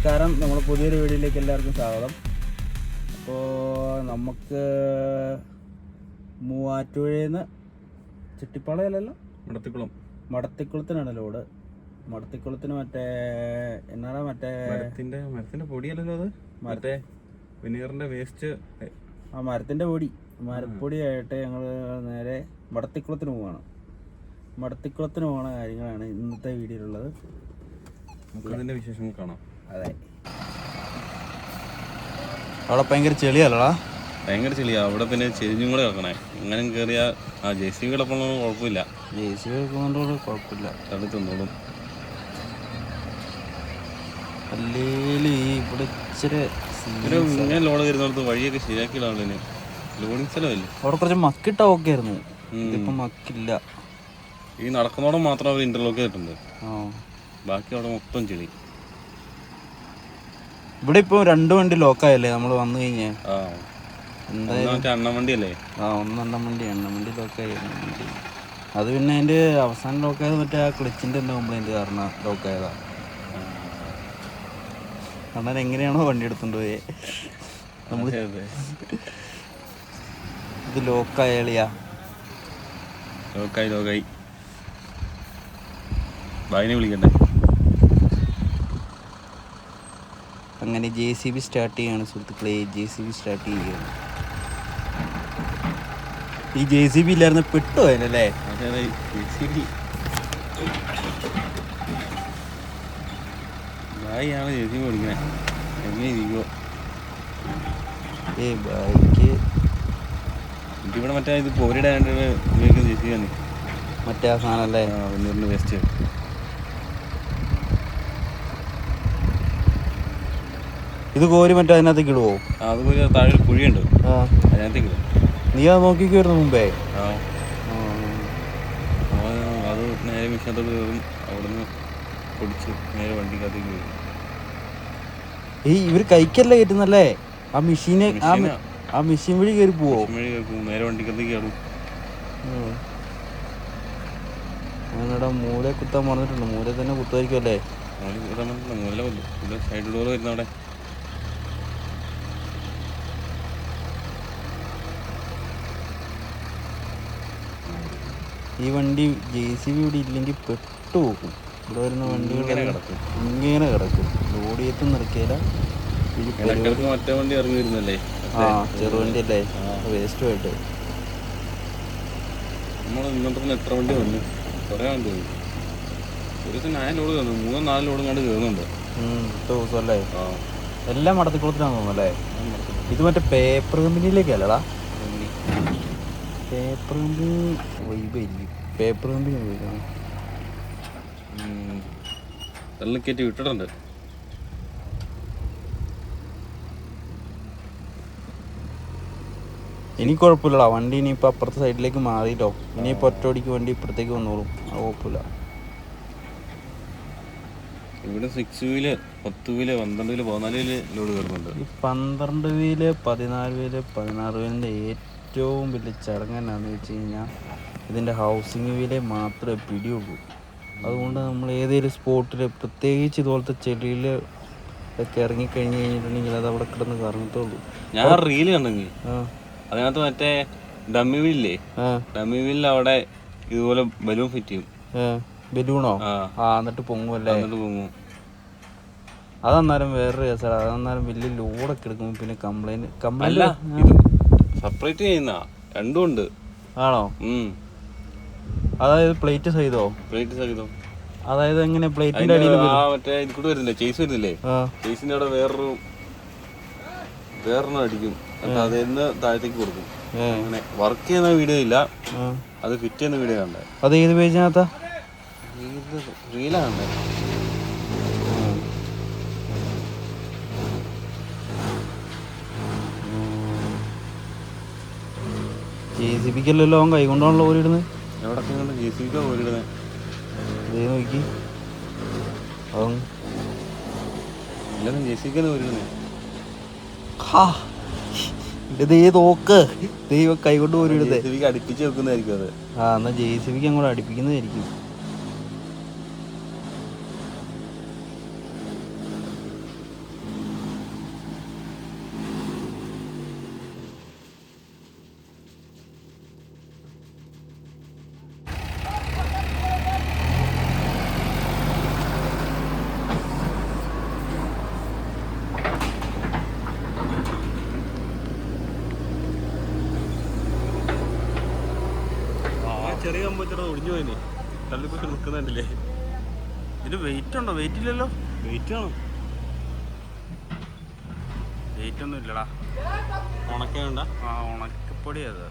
നമസ്കാരം, നമ്മുടെ പുതിയൊരു വീഡിയോയിലേക്ക് എല്ലാവർക്കും സ്വാഗതം. അപ്പോൾ നമുക്ക് മൂവാറ്റുപുഴയിൽ നിന്ന് ചെട്ടിപ്പാളയല്ലല്ലോ, മടത്തിക്കുളത്തിനാണ് ലോഡ്. മടത്തിക്കുളത്തിന് മറ്റേ എന്നാടാ മറ്റേ മരത്തിന്റെ പൊടിയല്ലല്ലോ അത്, മറ്റേ വിനീറിന്റെ വേസ്റ്റ്. ആ മരപ്പൊടിയായിട്ട് ഞങ്ങൾ നേരെ മടത്തിക്കുളത്തിന് പോവുകയാണ്. മടത്തിക്കുളത്തിന് പോകുന്ന കാര്യങ്ങളാണ് ഇന്നത്തെ വീഡിയോയിലുള്ളത്. അതിന്റെ വിശേഷങ്ങൾ കാണാം. അതെ, അവിടെ ഭയങ്കര ചെളിയല്ലടാ, ഭയങ്കര ചെളിയാ അവിടെ. പിന്നെ ചെരിഞ്ഞും കൂടെ കിടക്കണേ. അങ്ങനെ കയറിയ ആ JCB കിടക്കണോണ്ട് കുഴപ്പമില്ല. JCB കിടക്കുന്നതുകൊണ്ട് കുഴപ്പമില്ല, തള്ളി തന്നോളും. അല്ലേലും ഇവിടെ ഇച്ചിരി ഇങ്ങനെ ലോഡ് വരുന്നിടത്ത് വഴിയൊക്കെ ശരിയാക്കിയിടാണ്. ലോഡിങ് സ്ഥലമല്ലേ, അവിടെ കുറച്ച് മക്കിട്ട ഓക്കെ ആയിരുന്നു. ഇതിപ്പോ മക്കില്ല. ഈ നടക്കുന്നോടെ മാത്രം അവർ ഇന്റർലോക്ക് ചെയ്തിട്ടുണ്ട്. ബാക്കി അവിടെ മൊത്തം ചെളി. ഇവിടെ ഇപ്പൊ 2 വണ്ടി ലോക്കായല്ലേ നമ്മൾ വന്നു കഴിഞ്ഞാൽ. എണ്ണ വണ്ടിയല്ലേ? എണ്ണവണ്ടി ലോക്കായി. അത് പിന്നെ അതിന്റെ അവസാനം ലോക്കായത് മറ്റേ ആ ക്ലച്ചിന്റെ കംപ്ലൈന്റ് കാരണം ലോക്കായതാ. അണ്ണൻ എങ്ങനെയാണോ വണ്ടി എടുത്തോണ്ട് പോയേ നമ്മൾ ഇത് ലോക്കായാളിയാ. ലോക്കായി ഭായിനെ വിളിക്കണ്ടേ. അങ്ങനെ JCB സ്റ്റാർട്ട് ചെയ്യാണ് സുഹൃത്തുക്കളെ. JCB സ്റ്റാർട്ട് ചെയ്യുകയാണ്. ഈ JCB ഇല്ലായിരുന്നു പെട്ടു അതിനല്ലേ. ഭായിയാണ് JCB ഓടിക്കണേ. എങ്ങനെ ഇരിക്കുമോ ബൈക്ക് ഇവിടെ മറ്റേ ഇത് പോരിടാണ്ട് ഉപയോഗിക്കുന്ന JCB ആണ്. മറ്റേ ആ സാധനം അല്ലേ, വിനീറിന്റെ വേസ്റ്റ്. ഇത് കോരി മറ്റേ അതിനകത്തേക്ക് ഇടുവോ? അതുപോലെ താഴെ കുഴിയുണ്ട്, അതിനകത്തേക്ക് ഇടും. നീ അത് നോക്കിക്കുമായിരുന്നു മുമ്പേ? അത് നേരെ മിഷനത്തോട് കയറും, അവിടെ നിന്ന് പൊടിച്ച് നേരെ വണ്ടിക്കകത്തേക്ക് വരും. ഇവര് കൈക്കല്ലേ കയറ്റുന്നല്ലേ ആ മെഷീന്? ആ മെഷീൻ വഴി കയറി പോവോ? നേരെ വണ്ടിക്കകത്തേക്ക് കയറും. അങ്ങനെടാ മൂല കുത്താൻ പറഞ്ഞിട്ടുണ്ട്. മൂല തന്നെ കുത്തുമായിരിക്കും അല്ലേ? മൂല കൊല്ലും. സൈഡ് ഡോർ വരുന്ന അവിടെ. ഈ വണ്ടി JCB ഇവിടെ ഇല്ലെങ്കിൽ പെട്ടു പോകും. ഇവിടെ വരുന്ന വണ്ടികൾ ഇങ്ങനെ കിടക്കും. ലോഡ് ചെയ്തും നിറക്കില്ല. മറ്റേ വണ്ടി ഇറങ്ങി വരുന്നല്ലേ, ചെറുവണ്ടി അല്ലേ, വേസ്റ്റുമായിട്ട്. നമ്മൾ ഇന്നത്തെ എത്ര വണ്ടി വന്നു? കുറേ വണ്ടി വന്നു. ഒരു ദിവസം 9 ലോഡ് വന്നു, 3-4 ലോഡും കണ്ട് കയറുന്നുണ്ട് ദിവസം അല്ലേ. എല്ലാം മടത്തിക്കുളത്തിനാന്ന് തോന്നുന്നല്ലേ. ഇത് മറ്റേ പേപ്പർ കമ്പനിയിലേക്കല്ലടാ. പേപ്പർ കമ്പനി പേപ്പർ കമ്പനി എല്ലാം കയറ്റി വിട്ടിട്ടുണ്ട്. ഇനി കുഴപ്പമില്ലടാ, വണ്ടി ഇനിയിപ്പോൾ അപ്പുറത്തെ സൈഡിലേക്ക് മാറിയിട്ടോ. ഇനിയിപ്പോൾ ഒറ്റോടിക്ക് വണ്ടി ഇപ്പുറത്തേക്ക് വന്നോളും, അത് കുഴപ്പമില്ല. ഇവിടെ 6 wheel, 10 wheel, 12 wheel, 14 wheel load കയറുന്നുണ്ട്. ഈ 12 വീല്, 14 വീല്, 16 വീലിൻ്റെ ഏറ്റവും വലിയ ചടങ്ങ് എന്നാന്ന് വെച്ച് കഴിഞ്ഞാൽ ഇതിൻ്റെ ഹൗസിങ് വീലേ മാത്രമേ പിടിയുള്ളൂ. അതുകൊണ്ട് നമ്മൾ ഏതെങ്കിലും സ്പോട്ടിൽ, പ്രത്യേകിച്ച് ഇതുപോലത്തെ ചെടിയിൽ ഒക്കെ ഇറങ്ങിക്കഴിഞ്ഞ് കഴിഞ്ഞിട്ടുണ്ടെങ്കിൽ അത് അവിടെ കിടന്ന് കറങ്ങത്തുള്ളൂ. ഞാൻ റീല് കണ്ടെങ്കിൽ അതിനകത്ത് മറ്റേ ഡമ്മി വീലില്ലേ, ഡമ്മി വീലിൽ അവിടെ ഇതുപോലെ ബലൂൺ ഫിറ്റ് ചെയ്യും. ബലൂണോ? എന്നിട്ട് പൊങ്ങുമല്ലേ? എന്നിട്ട് പൊങ്ങും. അതന്നേരം വേറൊരു കേസാണ്. അതന്നേരം വലിയ ലോഡൊക്കെ എടുക്കുമ്പോൾ പിന്നെ കംപ്ലൈന്റ് സെപ്പറേറ്റ് ചെയ്യുന്ന രണ്ടും ഉണ്ട്. ആണോ? അതായത് പ്ലേറ്റ് സഹിതോ? അതായത് എങ്ങനെ പ്ലേറ്റിന്റെ അടിയിൽ മറ്റേ ഇത് കൂടെ വരുന്നില്ലേ, ചേസ് വരുന്നില്ലേ, ചേസിന്റെ അവിടെ വേറൊരെണ്ണം അടിക്കും. അതെന്ന് താഴത്തേക്ക് കൊടുക്കും. അങ്ങനെ വർക്ക് ചെയ്യുന്ന വീഡിയോ ഇല്ല, അത് ഫിറ്റ് ചെയ്യുന്ന വീഡിയോ കണ്ടേ. അത് ഏത് പേജിനകത്താ? റീലാണ്. JCBക്കല്ലല്ലോ അവൻ കൈകൊണ്ടാണല്ലോ ഓരിടുന്നത്. എവിടെ JCB ഓരിടുന്നത്? നോക്കി എല്ലാവരും JCB ഓരിടുന്നത്. നോക്ക്, ദൈവം കൈകൊണ്ട് ഓരിടുന്നത്. അടുപ്പിച്ച് വെക്കുന്നതായിരിക്കും അത്. എന്നാ JCBക്ക് അങ്ങോട്ട് അടുപ്പിക്കുന്നതായിരിക്കും. ചെറുത് ഒടിഞ്ഞു പോയിനെ, തള്ളിപ്പോയി നിൽക്കുന്നുണ്ടല്ലേ. ഇത് വെയിറ്റ് ഉണ്ടോ? വെയിറ്റ് ഇല്ലല്ലോ. വെയിറ്റ് ആണോ? വെയിറ്റ് ഒന്നും ഇല്ലടാ. ഉണക്കേണ്ട. ആ ഉണക്കപ്പൊടി അത്.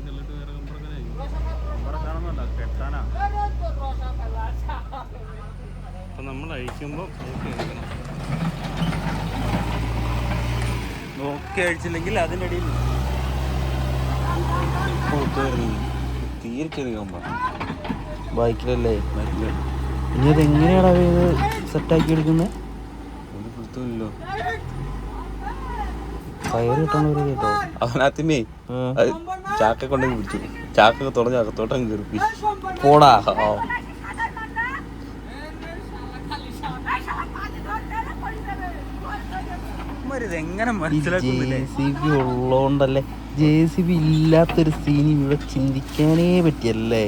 തള്ളിട്ട് വേറെ കാണുന്നുണ്ടോ? കെട്ടാനാ. അപ്പം നമ്മൾ അഴിക്കുമ്പോൾ നോക്കി അഴിച്ചില്ലെങ്കിൽ അതിൻ്റെ അടിയിൽ തീരെ ചെറിയ കമ്പാ ബൈക്കിലല്ലേ. ബൈക്കിൽ. ഇനി അത് എങ്ങനെയാടാ ഇത് സെറ്റാക്കി എടുക്കുന്നത്? ഒരു പിടുത്തമില്ലല്ലോ. കയറ് കിട്ടാൻ ഒരു കേട്ടോ. അവനകത്തിമേ അത് ചാക്ക കൊണ്ടെങ്കിൽ പിടിച്ചു. ചാക്കൊക്കെ തുടങ്ങി അകത്തോട്ടങ്ങ് കയറി പോടാ. ഇതെങ്ങനെ JCB ഉള്ളോണ്ടല്ലേ. JCB ഇല്ലാത്തൊരു സീൻ ഇവിടെ ചിന്തിക്കാനേ പറ്റിയല്ലേ.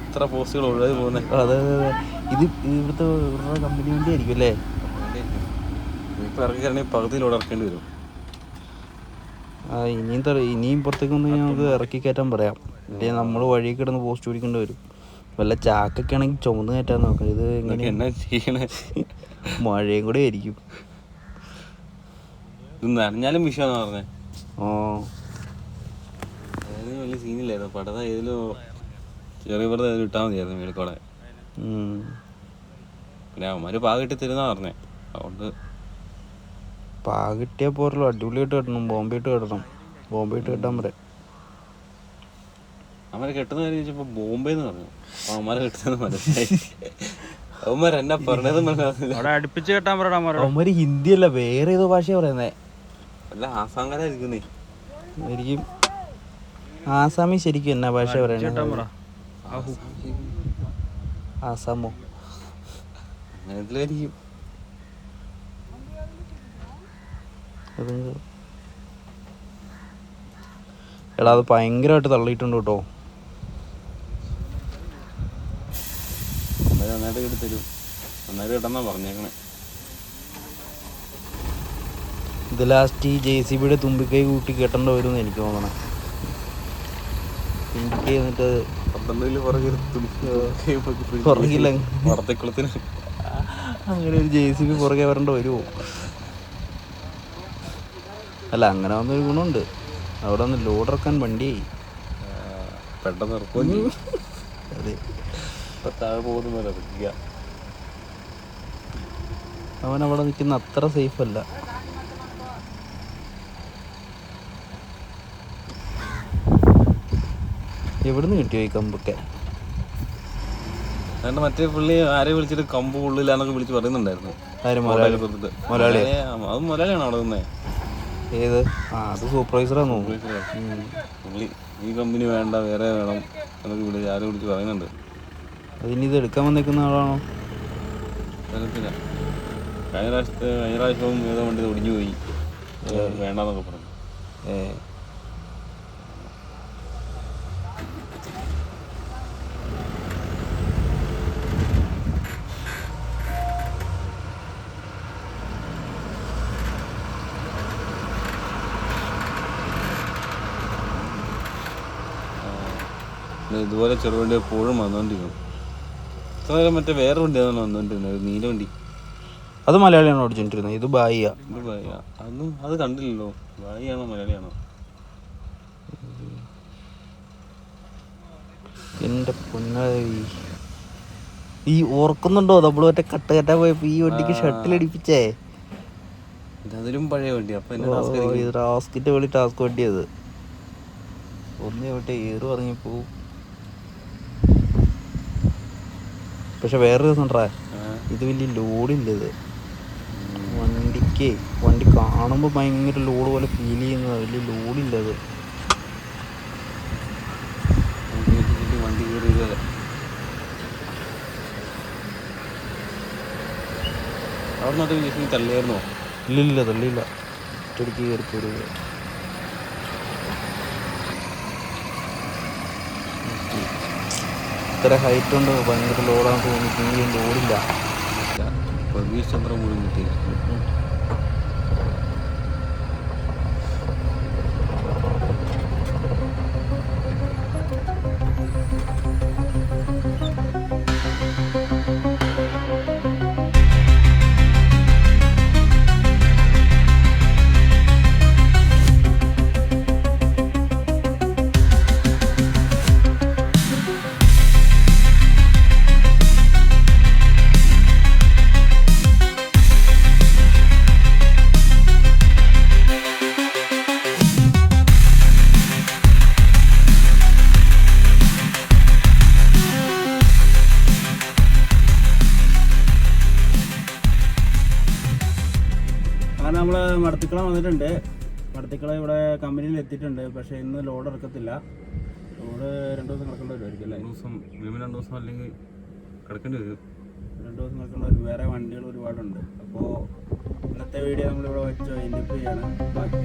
എത്ര പോസ്റ്റുകൾ ഒഴിവായി പോകുന്നത്. അതെ അതെ അതെ. ഇത് ഇവിടുത്തെ ഇവരുടെ കമ്പനി വണ്ടി ആയിരിക്കും അല്ലേ. ഇപ്പൊ ഇറക്കിയാണെങ്കിൽ പകുതിയിലൂടെ ഇറക്കേണ്ടി വരും. ഇനിയും പുറത്തേക്കൊന്ന് നമുക്ക് ഇറക്കി കയറ്റാൻ പറയാം. അല്ലെങ്കിൽ നമ്മൾ വഴി കിടന്ന് പോസ്റ്റ് പിടിക്കേണ്ടി വരും. വല്ല ചാക്കൊക്കെ ആണെങ്കിൽ ചുമന്ന് കയറ്റാൻ നോക്കാം. ഇത് എങ്ങനെ എന്നാ ചെയ്യണേ? മഴയും കൂടെ ആയിരിക്കും. ഇത് നനഞ്ഞാലും വിഷയമാണെന്ന് പറഞ്ഞേ. അതായത് വലിയ സീനില്ലായിരുന്നു. പടത ഏതിലും ചെറിയ വെറുതെ ഏതിലും ഇട്ടാൽ മതിയായിരുന്നു മേളിക്കോടെ. പിന്നെ അവന്മാര് പാകിട്ട് തരുന്നാ പറഞ്ഞേ. അതുകൊണ്ട് പാകിട്ടിയാൽ പോരല്ലോ, അടിപൊളിയായിട്ട് കെട്ടണം. ബോംബെ ഇട്ട് കെട്ടണം. ബോംബെ ഇട്ട് കെട്ടാൻ പറയാം. അവന്മാരെ കെട്ടുന്ന കാര്യം ചോദിച്ചപ്പോ ബോംബെന്ന് പറഞ്ഞു. അവന്മാരെ കെട്ടുന്നത് മനസ്സിലായി. അവന്മാർ എന്നാ പറഞ്ഞത് മനസ്സിലായി. അടുപ്പിച്ച് കെട്ടാൻ പറയാം. അവന്മാര് ഹിന്ദി അല്ല, വേറെ ഏതോ ഭാഷ പറയുന്നേ. അല്ല ആസാങ്കാരായിരിക്കുന്നേ. ശരിക്കും ആസാമി ശരിക്കും എന്നാ ഭാഷ പറയുന്നത്? ആസാമോ അങ്ങനത്തിലായിരിക്കും. എടാ അത് ഭയങ്കരമായിട്ട് തള്ളിയിട്ടുണ്ട് കേട്ടോ. നന്നായിട്ട് കിട്ടി തരും. നന്നായിട്ട് കിട്ടാന്നാ പറഞ്ഞേക്കണേ. ഇത് ലാസ്റ്റ് ഈ JCBയുടെ തുമ്പിക്കൈ കൂട്ടി കെട്ടേണ്ട വരും എന്ന് എനിക്ക് തോന്നണേ. തുമ്പിക്കൈ എന്നിട്ട് പുറകില്ല അങ്ങനെ ഒരു JCB പുറകെ വരേണ്ട വരുമോ? അല്ല അങ്ങനെ വന്നൊരു ഗുണമുണ്ട്. അവിടെ ഒന്ന് ലോഡ് ഇറക്കാൻ വണ്ടിയായി പെട്ടെന്ന് ഇറക്കും. അതെ. താഴെ പോകുന്ന അവൻ അവിടെ നിൽക്കുന്ന അത്ര സേഫ് അല്ല. എവിടുന്ന് കിട്ടിയോ ഈ കമ്പൊക്കെ? അതുകൊണ്ട് മറ്റേ പുള്ളി ആരെ വിളിച്ചിട്ട് കമ്പ് ഉള്ളിലാന്നൊക്കെ വിളിച്ച് പറയുന്നുണ്ടായിരുന്നു. മലയാളി. അത് മലയാളിയാണോ അവിടെ നിന്നേ? ഏത്? അത് സൂപ്പർവൈസറാന്ന് തോന്നുന്നു. പുള്ളി ഈ കമ്പനി വേണ്ട വേറെ വേണം എന്നൊക്കെ വിളിച്ച് ആരെ വിളിച്ച് പറയുന്നുണ്ട്. അതിന് ഇത് എടുക്കാൻ വന്നിരിക്കുന്ന ആളാണോ? അറിയത്തില്ല. കഴിഞ്ഞ പ്രാവശ്യവും ഏതോ വണ്ടി ഒടിഞ്ഞു പോയി വേണ്ടെന്നൊക്കെ പറഞ്ഞു. ഇതുപോലെ ചെറുവണ്ടി എപ്പോഴും വന്നുകൊണ്ടിരിക്കും. ഇത്ര നേരം മറ്റേ വേറെ വണ്ടി അതാണ് വന്നുകൊണ്ടിരുന്നത്, നീല വണ്ടി. അത് മലയാളിയാണോ ഓടിച്ചോണ്ടിരുന്നത്? ഇത് ബായിയ. ഇത് ബായിയ. അതൊന്നും അത് കണ്ടില്ലല്ലോ. ബായിയാണോ മലയാളിയാണോ? എൻ്റെ പൊന്നായി. ഈ ഓർക്കുന്നുണ്ടോ നമ്മൾ മറ്റേ കട്ട് കെട്ടാൻ പോയപ്പോ ഈ വണ്ടിക്ക് ഷട്ടിലടിപ്പിച്ചേ? അതിലും പഴയ വണ്ടി. അപ്പൊ ഇത് ടാസ്കിന്റെ വേണ്ടി ടാസ്ക് വണ്ടിയത്. ഒന്നേ വിട്ടേ ഏറ് ഇറങ്ങിപ്പോ. പക്ഷെ വേറെ ദിവസം ഇത് വലിയ ലോഡില്ലത് വണ്ടിക്ക്. വണ്ടി കാണുമ്പോൾ ഭയങ്കര ലോഡ് പോലെ ഫീൽ ചെയ്യുന്നത്. വലിയ ലോഡില്ലത്. വണ്ടി അവിടെ തള്ളിയായിരുന്നോ? ഇല്ലില്ല തള്ളിയില്ല. ഒറ്റടിക്ക് കയറി പോരുക. ഇത്ര ഹൈറ്റ് ഉണ്ട്, ഭയങ്കര ലോഡാന്ന് തോന്നിക്കെങ്കിലും ലോഡില്ല. പ്രതീക്ഷ അത്ര പോലും കിട്ടിയില്ല. മടത്തിക്കുളം വന്നിട്ടുണ്ട്. മടത്തിക്കുളം ഇവിടെ കമ്പനിയിൽ എത്തിയിട്ടുണ്ട്. പക്ഷേ ഇന്ന് ലോഡ് ഇറക്കത്തില്ല. ലോഡ് 2 ദിവസം കിടക്കേണ്ടി വരുമായിരിക്കും അല്ലേ? 2 ദിവസം അല്ലെങ്കിൽ കിടക്കേണ്ടി വരും. 2 ദിവസം കിടക്കേണ്ടി വരും. വേറെ വണ്ടികൾ ഒരുപാടുണ്ട്. അപ്പോൾ ഇന്നത്തെ വീഡിയോ നമ്മളിവിടെ വെച്ച് വൈൻഡപ്പ് ചെയ്യാണ്. ബാക്കി